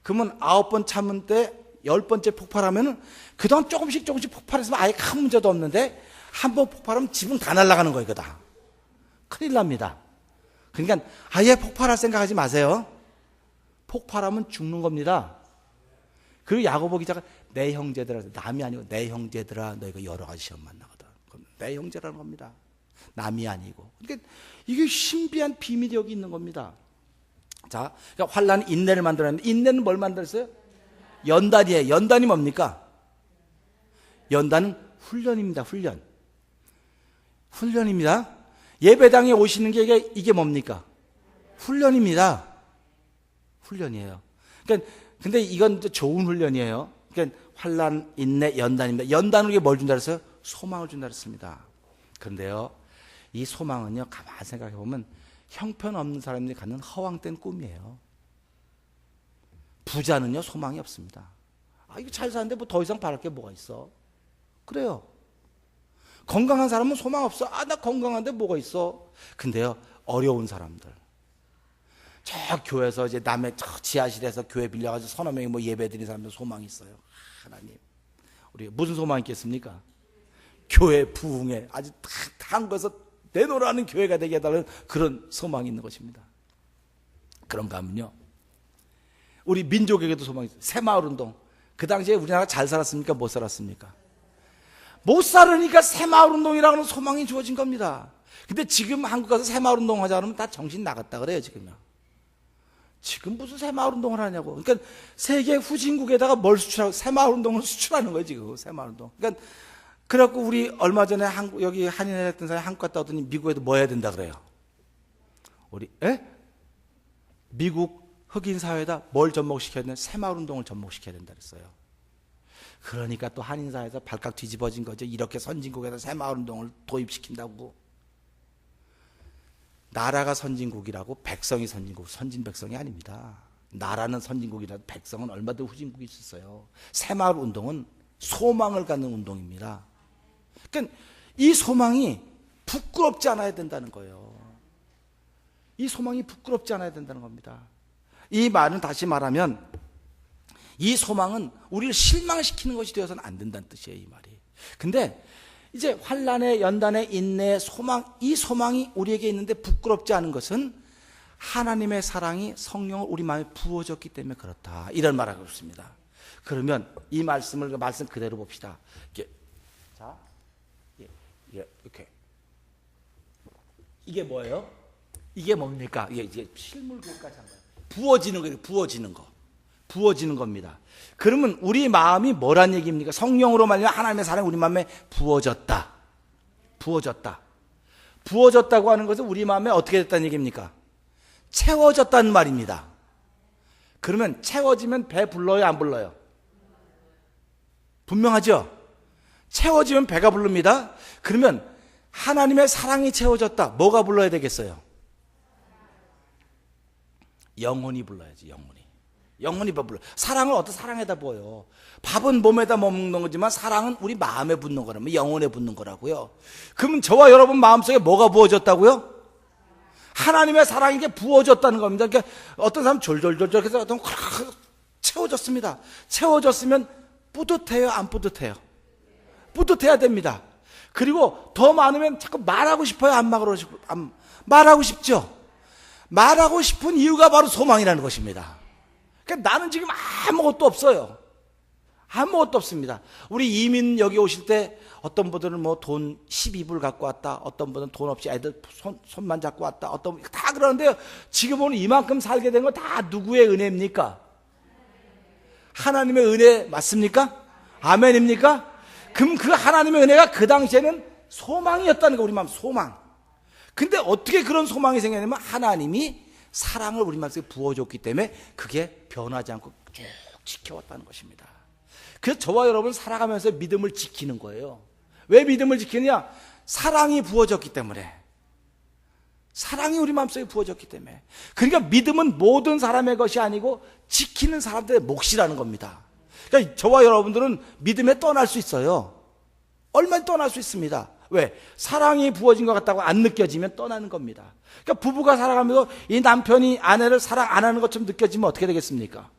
그러면 9번 참은 때 10번째 폭발하면은 그동안 조금씩 폭발했으면 아예 큰 문제도 없는데 한 번 폭발하면 집은 다 날아가는 거예요, 다. 큰일 납니다. 그러니까 아예 폭발할 생각하지 마세요. 폭발하면 죽는 겁니다. 그리고 야고보 기자가 내 형제들아, 남이 아니고 내 형제들아, 너희가 여러 가지 시험 만나거든. 그럼 내 형제라는 겁니다. 남이 아니고. 그러니까 이게 신비한 비밀이 여기 있는 겁니다. 자, 그러니까 환난은 인내를 만들었는데 인내는 뭘 만들었어요? 연단이에요. 연단이 뭡니까? 연단은 훈련입니다. 훈련입니다. 예배당에 오시는 게 이게 뭡니까? 훈련입니다. 훈련이에요. 그러니까 근데 이건 좋은 훈련이에요. 그러니까 환난, 인내, 연단입니다. 연단으로 뭘 준다 그랬어요? 소망을 준다 그랬습니다. 그런데요, 이 소망은요, 가만히 생각해 보면 형편없는 사람들이 갖는 허황된 꿈이에요. 부자는요, 소망이 없습니다. 이거 잘 사는데 뭐 더 이상 바랄 게 뭐가 있어? 그래요. 건강한 사람은 소망 없어. 나 건강한데 뭐가 있어? 근데요, 어려운 사람들, 저 교회에서 이제 남의 저 지하실에서 교회 빌려가지고 서너 명이 뭐 예배 드리는 사람들 소망이 있어요. 하나님, 우리 무슨 소망이 있겠습니까? 교회 부흥에 아주 한 것에서 내놓으라는 교회가 되게 해달라는 그런 소망이 있는 것입니다. 그런가 하면요, 우리 민족에게도 소망이 있어요. 새마을운동. 그 당시에 우리나라 잘 살았습니까? 못 살았습니까? 못 살으니까 새마을운동이라고 하는 소망이 주어진 겁니다. 근데 지금 한국 가서 새마을운동 하자 그러면 다 정신 나갔다 그래요, 지금요. 지금 무슨 새마을운동을 하냐고. 그러니까 세계 후진국에다가 뭘 수출하고 새마을운동을 수출하는 거예요, 지금. 새마을운동. 그러니까 그래갖고 우리 얼마 전에 여기 한인회 했던 사람이 한국 갔다 오더니 미국에도 뭐 해야 된다 그래요? 미국 흑인 사회에다 뭘 접목시켜야 되나? 새마을운동을 접목시켜야 된다 그랬어요. 그러니까 또 한인사회에서 발칵 뒤집어진 거죠. 이렇게 선진국에서 새마을운동을 도입시킨다고. 나라가 선진국이라고 백성이 선진 백성이 아닙니다. 나라는 선진국이라도 백성은 얼마든 후진국이 있었어요. 새마을운동은 소망을 갖는 운동입니다. 그러니까 이 소망이 부끄럽지 않아야 된다는 거예요. 이 소망이 부끄럽지 않아야 된다는 겁니다. 이 말은 다시 말하면 이 소망은 우리를 실망시키는 것이 되어서는 안 된다는 뜻이에요, 이 말이. 근데 이제 환난의 연단의 인내의 소망, 이 소망이 우리에게 있는데 부끄럽지 않은 것은 하나님의 사랑이 성령을 우리 마음에 부어줬기 때문에 그렇다, 이런 말하고 있습니다. 그러면 이 말씀 그대로 봅시다. 자, 이렇게. 이게 뭐예요? 이게 뭡니까? 이게 실물교까지 한 거예요. 부어지는 거예요. 부어지는 겁니다. 그러면 우리 마음이 뭐란 얘기입니까? 성령으로 말미암아 하나님의 사랑이 우리 마음에 부어졌다. 부어졌다고 하는 것은 우리 마음에 어떻게 됐다는 얘기입니까? 채워졌다는 말입니다. 그러면 채워지면 배 불러요, 안 불러요? 분명하죠? 채워지면 배가 부릅니다. 그러면 하나님의 사랑이 채워졌다. 뭐가 불러야 되겠어요? 영혼이 불러야지, 영혼이 불러. 사랑을 어떤 사랑에다 부어요? 밥은 몸에다 먹는 거지만 사랑은 우리 마음에 붓는 거라면 영혼에 붓는 거라고요. 그러면 저와 여러분 마음속에 뭐가 부어졌다고요? 하나님의 사랑이 이게 부어졌다는 겁니다. 그러니까 어떤 사람은 졸졸졸졸 해서 어떤 채워졌습니다. 채워졌으면 뿌듯해요, 안 뿌듯해요? 뿌듯해야 됩니다. 그리고 더 많으면 자꾸 말하고 싶어요, 안 말하고 싶죠? 말하고 싶은 이유가 바로 소망이라는 것입니다. 그러니까 나는 지금 아무것도 없어요. 아무것도 없습니다. 우리 이민 여기 오실 때 어떤 분들은 뭐 돈 12불 갖고 왔다, 어떤 분은 돈 없이 애들 손만 잡고 왔다, 어떤 분 다 그러는데요. 지금 오늘 이만큼 살게 된 건 다 누구의 은혜입니까? 하나님의 은혜 맞습니까? 아멘입니까? 그럼 그 하나님의 은혜가 그 당시에는 소망이었다는 거, 우리 마음 소망. 근데 어떻게 그런 소망이 생겼냐면 하나님이 사랑을 우리 마음속에 부어줬기 때문에 그게 변하지 않고 쭉 지켜왔다는 것입니다. 그래서 저와 여러분 살아가면서 믿음을 지키는 거예요. 왜 믿음을 지키느냐? 사랑이 부어졌기 때문에. 사랑이 우리 마음속에 부어졌기 때문에. 그러니까 믿음은 모든 사람의 것이 아니고 지키는 사람들의 몫이라는 겁니다. 그러니까 저와 여러분들은 믿음에 떠날 수 있어요. 얼마나 떠날 수 있습니다. 왜? 사랑이 부어진 것 같다고 안 느껴지면 떠나는 겁니다. 그러니까 부부가 살아가면서 이 남편이 아내를 사랑 안 하는 것처럼 느껴지면 어떻게 되겠습니까?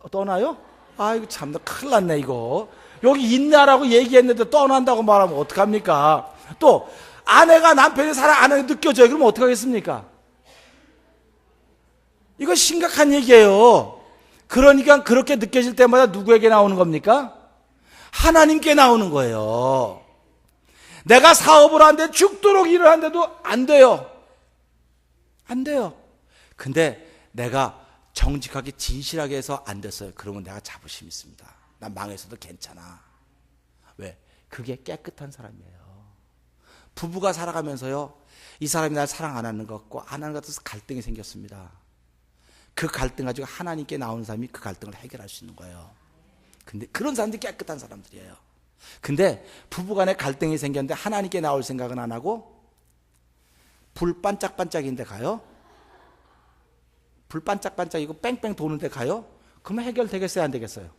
떠나요? 아이고 참나 큰일 났네 이거. 여기 있나라고 얘기했는데 떠난다고 말하면 어떡합니까? 또 아내가 남편이 사랑 안 하는 게 느껴져요. 그러면 어떡하겠습니까? 이거 심각한 얘기예요. 그러니까 그렇게 느껴질 때마다 누구에게 나오는 겁니까? 하나님께 나오는 거예요. 내가 사업을 하는데 죽도록 일을 하는데도 안 돼요. 안 돼요. 근데 내가 정직하게 진실하게 해서 안 됐어요. 그러면 내가 자부심 있습니다. 난 망했어도 괜찮아. 왜? 그게 깨끗한 사람이에요. 부부가 살아가면서요, 이 사람이 날 사랑 안 하는 것 같고 안 하는 것 같아서 갈등이 생겼습니다. 그 갈등 가지고 하나님께 나오는 사람이 그 갈등을 해결할 수 있는 거예요. 근데 그런 사람들이 깨끗한 사람들이에요. 근데 부부간에 갈등이 생겼는데 하나님께 나올 생각은 안 하고 불 반짝반짝인데 가요? 불 반짝반짝이고 뺑뺑 도는데 가요? 그러면 해결되겠어요, 안 되겠어요?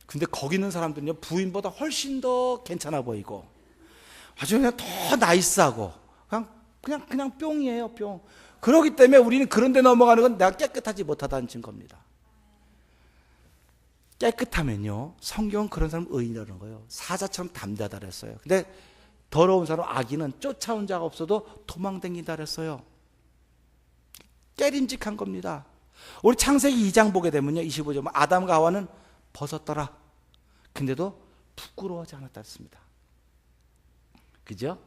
근데 거기 있는 사람들은요, 부인보다 훨씬 더 괜찮아 보이고 아주 그냥 더 나이스하고 그냥 뿅이에요, 뿅. 그렇기 때문에 우리는 그런 데 넘어가는 건 내가 깨끗하지 못하다는 증거입니다. 깨끗하면요, 성경은 그런 사람 의인이라는 거예요. 사자처럼 담대하다 그랬어요. 근데 더러운 사람 악인은 쫓아온 자가 없어도 도망다닌다 그랬어요. 깨림직한 겁니다. 우리 창세기 2장 보게 되면요, 25절 아담과 하와는 벗었더라. 근데도 부끄러워하지 않았다 했습니다. 그죠?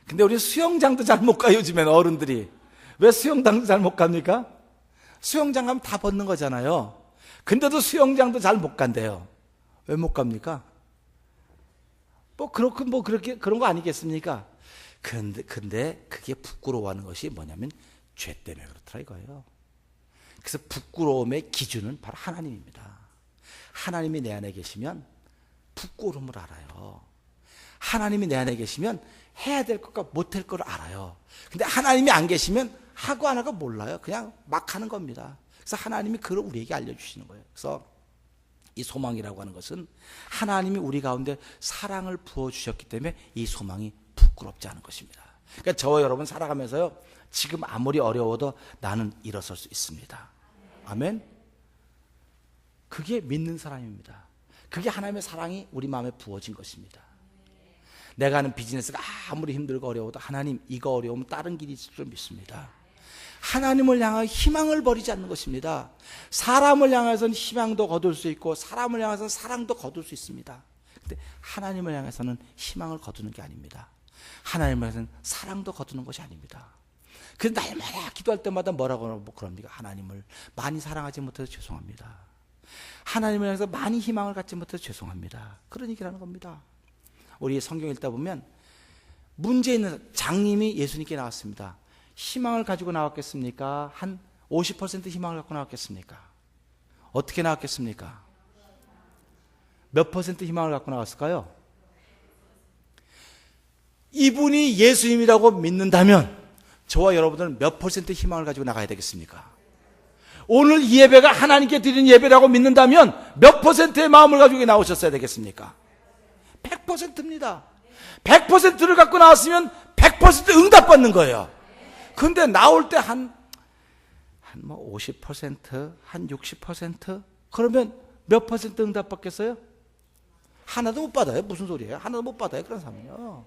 근데 우리 수영장도 잘 못 가요, 요즘엔 어른들이. 왜 수영장도 잘 못 갑니까? 수영장 가면 다 벗는 거잖아요. 근데도 수영장도 잘 못 간대요. 왜 못 갑니까? 그런 거 아니겠습니까? 근데 그게 부끄러워하는 것이 뭐냐면 죄 때문에 그렇더라 이거예요. 그래서 부끄러움의 기준은 바로 하나님입니다. 하나님이 내 안에 계시면 부끄러움을 알아요. 하나님이 내 안에 계시면 해야 될 것과 못할 걸 알아요. 근데 하나님이 안 계시면 하고 안 하고 몰라요. 그냥 막 하는 겁니다. 그래서 하나님이 그걸 우리에게 알려주시는 거예요. 그래서 이 소망이라고 하는 것은 하나님이 우리 가운데 사랑을 부어주셨기 때문에 이 소망이 부끄럽지 않은 것입니다. 그러니까 저와 여러분 살아가면서요, 지금 아무리 어려워도 나는 일어설 수 있습니다. 아멘. 그게 믿는 사람입니다. 그게 하나님의 사랑이 우리 마음에 부어진 것입니다. 내가 하는 비즈니스가 아무리 힘들고 어려워도 하나님 이거 어려우면 다른 길이 있을 줄 믿습니다. 하나님을 향하여 희망을 버리지 않는 것입니다. 사람을 향해서는 희망도 거둘 수 있고 사람을 향해서는 사랑도 거둘 수 있습니다. 근데 하나님을 향해서는 희망을 거두는 게 아닙니다. 하나님을 향해서는 사랑도 거두는 것이 아닙니다. 그래서 날마다 기도할 때마다 뭐라고 그럽니까? 하나님을 많이 사랑하지 못해서 죄송합니다. 하나님을 향해서 많이 희망을 갖지 못해서 죄송합니다. 그런 얘기를 하는 겁니다. 우리 성경 읽다 보면 문제 있는 장님이 예수님께 나왔습니다. 희망을 가지고 나왔겠습니까? 한 50% 희망을 갖고 나왔겠습니까? 어떻게 나왔겠습니까? 몇 퍼센트 희망을 갖고 나왔을까요? 이분이 예수님이라고 믿는다면 저와 여러분들은 몇 퍼센트 희망을 가지고 나가야 되겠습니까? 오늘 이 예배가 하나님께 드리는 예배라고 믿는다면 몇 퍼센트의 마음을 가지고 나오셨어야 되겠습니까? 100%입니다. 100%를 갖고 나왔으면 100% 응답받는 거예요. 근데 나올 때 한 50%, 한 60%? 그러면 몇 퍼센트 응답받겠어요? 하나도 못 받아요. 무슨 소리예요? 하나도 못 받아요. 그런 사람은요.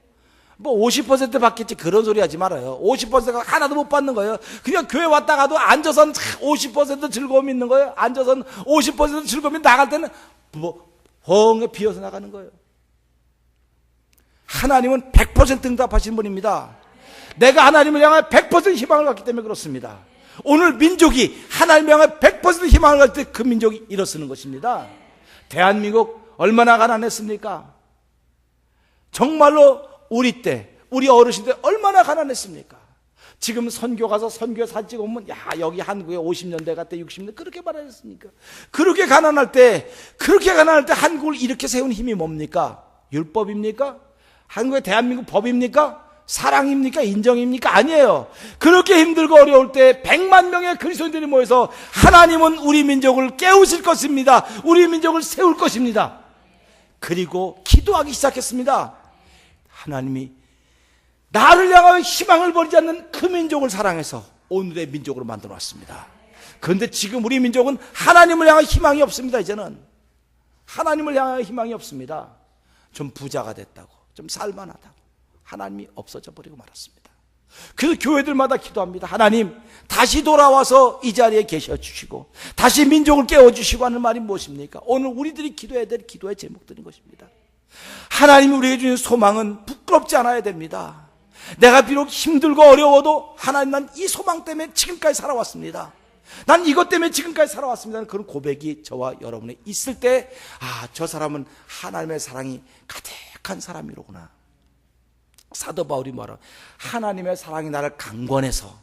뭐 50% 받겠지 그런 소리 하지 말아요. 50%가 하나도 못 받는 거예요. 그냥 교회 왔다가도 앉아서는 50% 즐거움이 있는 거예요. 앉아서는 50% 즐거움이 나갈 때는 뭐 벙에 비어서 나가는 거예요. 하나님은 100% 응답하신 분입니다. 내가 하나님을 향해 100% 희망을 갖기 때문에 그렇습니다. 오늘 민족이 하나님을 향해 100% 희망을 갖을 때 그 민족이 일어서는 것입니다. 대한민국 얼마나 가난했습니까? 정말로 우리 때, 우리 어르신 때 얼마나 가난했습니까? 지금 선교 가서 선교에 사진 찍으면 야 여기 한국에 50년대 같대 60년대 그렇게 말하셨습니까? 그렇게 가난할 때 한국을 이렇게 세운 힘이 뭡니까? 율법입니까? 한국의 대한민국 법입니까? 사랑입니까? 인정입니까? 아니에요. 그렇게 힘들고 어려울 때 100만 명의 그리스도인들이 모여서 하나님은 우리 민족을 깨우실 것입니다. 우리 민족을 세울 것입니다. 그리고 기도하기 시작했습니다. 하나님이 나를 향하여 희망을 버리지 않는 그 민족을 사랑해서 오늘의 민족으로 만들어 왔습니다. 그런데 지금 우리 민족은 하나님을 향하여 희망이 없습니다. 이제는 하나님을 향하여 희망이 없습니다. 좀 부자가 됐다고, 좀 살만하다고 하나님이 없어져 버리고 말았습니다. 그래서 교회들마다 기도합니다. 하나님 다시 돌아와서 이 자리에 계셔 주시고 다시 민족을 깨워주시고 하는 말이 무엇입니까? 오늘 우리들이 기도해야 될 기도의 제목들인 것입니다. 하나님이 우리에게 주신 소망은 부끄럽지 않아야 됩니다. 내가 비록 힘들고 어려워도 하나님 난 이 소망 때문에 지금까지 살아왔습니다. 난 이것 때문에 지금까지 살아왔습니다. 그런 고백이 저와 여러분에 있을 때 저 사람은 하나님의 사랑이 가득한 사람이로구나. 사도 바울이 말하고 하나님의 사랑이 나를 강권해서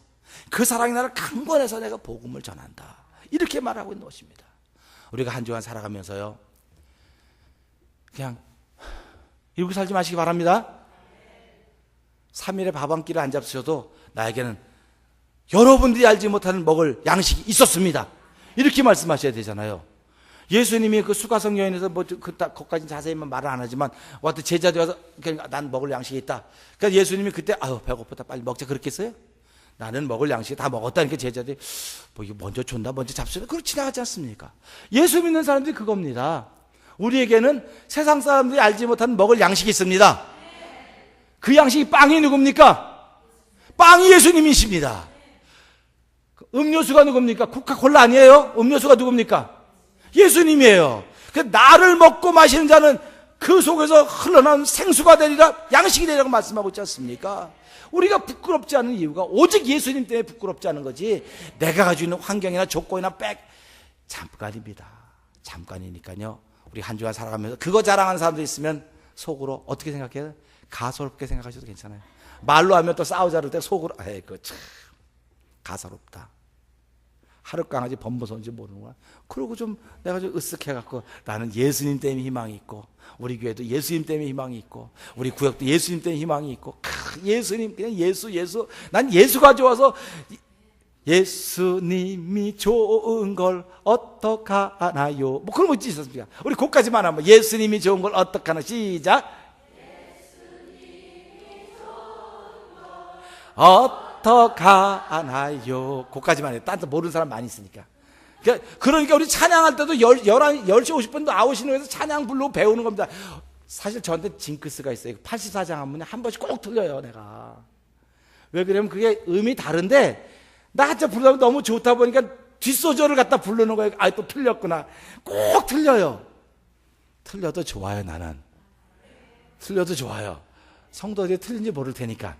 그 사랑이 나를 강권해서 내가 복음을 전한다. 이렇게 말하고 있는 것입니다. 우리가 한 주간 살아가면서요 그냥 이렇게 살지 마시기 바랍니다. 3일에 밥 한 끼를 안 잡수셔도 나에게는 여러분들이 알지 못하는 먹을 양식이 있었습니다. 이렇게 말씀하셔야 되잖아요. 예수님이 그 수가성 여인에서 그것까지 자세히만 말을 안 하지만 와서 제자들이 와서 난 먹을 양식이 있다. 그러니까 예수님이 그때 배고프다 빨리 먹자 그렇게 했어요? 나는 먹을 양식이 다 먹었다니까 제자들이 이거 먼저 줬나 먼저 잡수나 그렇게 지나가지 않습니까? 예수 믿는 사람들이 그겁니다. 우리에게는 세상 사람들이 알지 못하는 먹을 양식이 있습니다. 그 양식이 빵이 누굽니까? 빵이 예수님이십니다. 음료수가 누굽니까? 코카콜라 아니에요? 음료수가 누굽니까? 예수님이에요. 나를 먹고 마시는 자는 그 속에서 흘러나온 생수가 되리라 양식이 되리라고 말씀하고 있지 않습니까? 우리가 부끄럽지 않은 이유가 오직 예수님 때문에 부끄럽지 않은 거지 내가 가지고 있는 환경이나 조건이나 잠깐입니다. 잠깐이니까요 우리 한 주간 살아가면서 그거 자랑하는 사람들 있으면 속으로 어떻게 생각해요? 가소롭게 생각하셔도 괜찮아요. 말로 하면 또 싸우자 그럴 때 속으로 에이 그거 참 가소롭다. 하룻강아지 범버선지 모르는구나. 그러고 좀 내가 좀 으쓱해갖고 나는 예수님 때문에 희망이 있고 우리 교회도 예수님 때문에 희망이 있고 우리 구역도 예수님 때문에 희망이 있고 예수님 그냥 예수 난 예수가 좋아서 예수님이 좋은 걸 어떡하나요? 뭐 그런 거 있지 않습니까? 우리 그것까지만 하면 예수님이 좋은 걸 어떡하나 시작. 어떡하나요? 그것까지만 해요. 딴 데 모르는 사람 많이 있으니까. 그러니까 우리 찬양할 때도 10시 50분도 아웃시는 에서 찬양 부르고 배우는 겁니다. 사실 저한테 징크스가 있어요. 84장 하면 한 번씩 꼭 틀려요, 내가. 왜 그러면 그게 음이 다른데 나 진짜 부르다 보면 너무 좋다 보니까 뒷소절을 갖다 부르는 거예요. 아, 또 틀렸구나. 꼭 틀려요. 틀려도 좋아요, 나는. 틀려도 좋아요. 성도들이 틀린지 모를 테니까.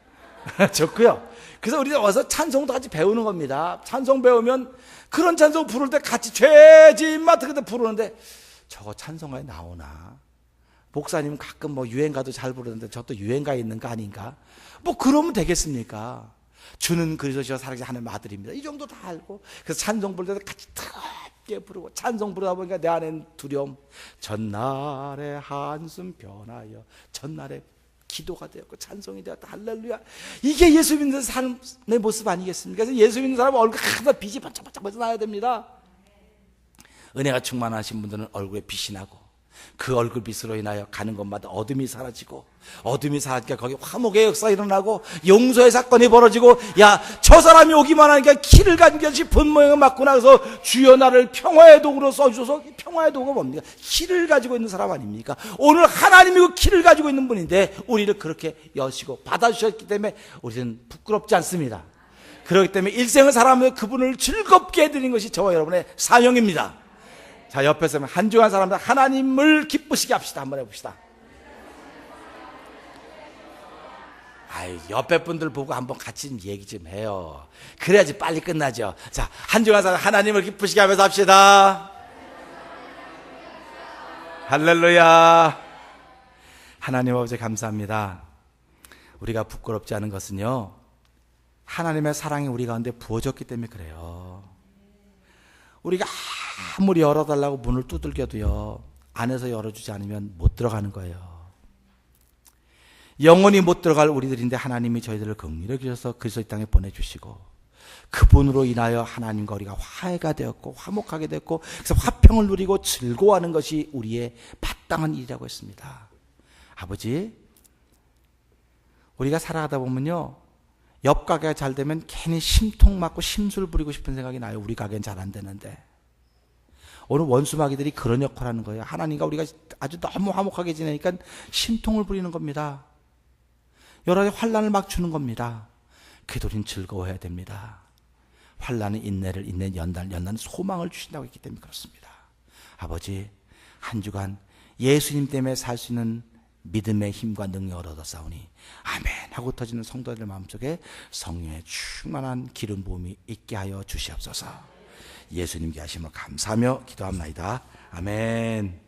좋고요. 그래서 우리가 와서 찬송도 같이 배우는 겁니다. 찬송 배우면 그런 찬송 부를 때 같이 죄짐 맡아 그때 부르는데 저거 찬송가에 나오나? 목사님 가끔 뭐 유행가도 잘 부르는데 저 또 유행가에 있는 거 아닌가? 뭐 그러면 되겠습니까? 주는 그리스도시와 살아계신 하나님의 아들입니다. 이 정도 다 알고 그래서 찬송 부를 때도 같이 뜨겁게 부르고 찬송 부르다 보니까 내 안에는 두려움 전날의 한숨 변하여 전날의 기도가 되었고 찬송이 되었다. 할렐루야. 이게 예수 믿는 사람의 모습 아니겠습니까? 그래서 예수 믿는 사람은 얼굴에 항상 빛이 번쩍번쩍 나야 됩니다. 은혜가 충만하신 분들은 얼굴에 빛이 나고 그 얼굴빛으로 인하여 가는 곳마다 어둠이 사라지고 어둠이 사라지니까 거기 화목의 역사가 일어나고 용서의 사건이 벌어지고 야 저 사람이 오기만 하니까 키를 가진 것이 분모형을 맞고 나서 주여 나를 평화의 도구로 써주셔서 평화의 도구가 뭡니까? 키를 가지고 있는 사람 아닙니까? 오늘 하나님이 그 키를 가지고 있는 분인데 우리를 그렇게 여시고 받아주셨기 때문에 우리는 부끄럽지 않습니다. 그렇기 때문에 일생을 살아가면서 그분을 즐겁게 해드리는 것이 저와 여러분의 사명입니다. 자, 옆에서 한 주간 사람들 하나님을 기쁘시게 합시다. 한번 해봅시다. 아유, 옆에 분들 보고 한번 같이 좀 얘기 좀 해요. 그래야지 빨리 끝나죠. 자, 한 주간 사람 하나님을 기쁘시게 하면서 합시다. 할렐루야. 하나님 아버지 감사합니다. 우리가 부끄럽지 않은 것은요, 하나님의 사랑이 우리 가운데 부어졌기 때문에 그래요. 우리가 아무리 열어달라고 문을 두들겨도요, 안에서 열어주지 않으면 못 들어가는 거예요. 영원히 못 들어갈 우리들인데 하나님이 저희들을 긍휼히 여기셔서 그리스도 이 땅에 보내주시고 그분으로 인하여 하나님과 우리가 화해가 되었고 화목하게 됐고 그래서 화평을 누리고 즐거워하는 것이 우리의 마땅한 일이라고 했습니다. 아버지, 우리가 살아가다 보면요, 옆 가게가 잘 되면 괜히 심통 맞고 심술 부리고 싶은 생각이 나요. 우리 가게는 잘 안 되는데. 오늘 원수마귀들이 그런 역할을 하는 거예요. 하나님과 우리가 아주 너무 화목하게 지내니까 심통을 부리는 겁니다. 여러 가지 환난을 막 주는 겁니다. 그래도 우리는 즐거워해야 됩니다. 환난은 인내를, 인내는 연단은 소망을 주신다고 했기 때문에 그렇습니다. 아버지, 한 주간 예수님 때문에 살 수 있는 믿음의 힘과 능력을 얻었사오니 아멘 하고 터지는 성도들 마음속에 성령의 충만한 기름 부음이 있게 하여 주시옵소서. 예수님께 하심을 감사하며 기도합나이다. 아멘.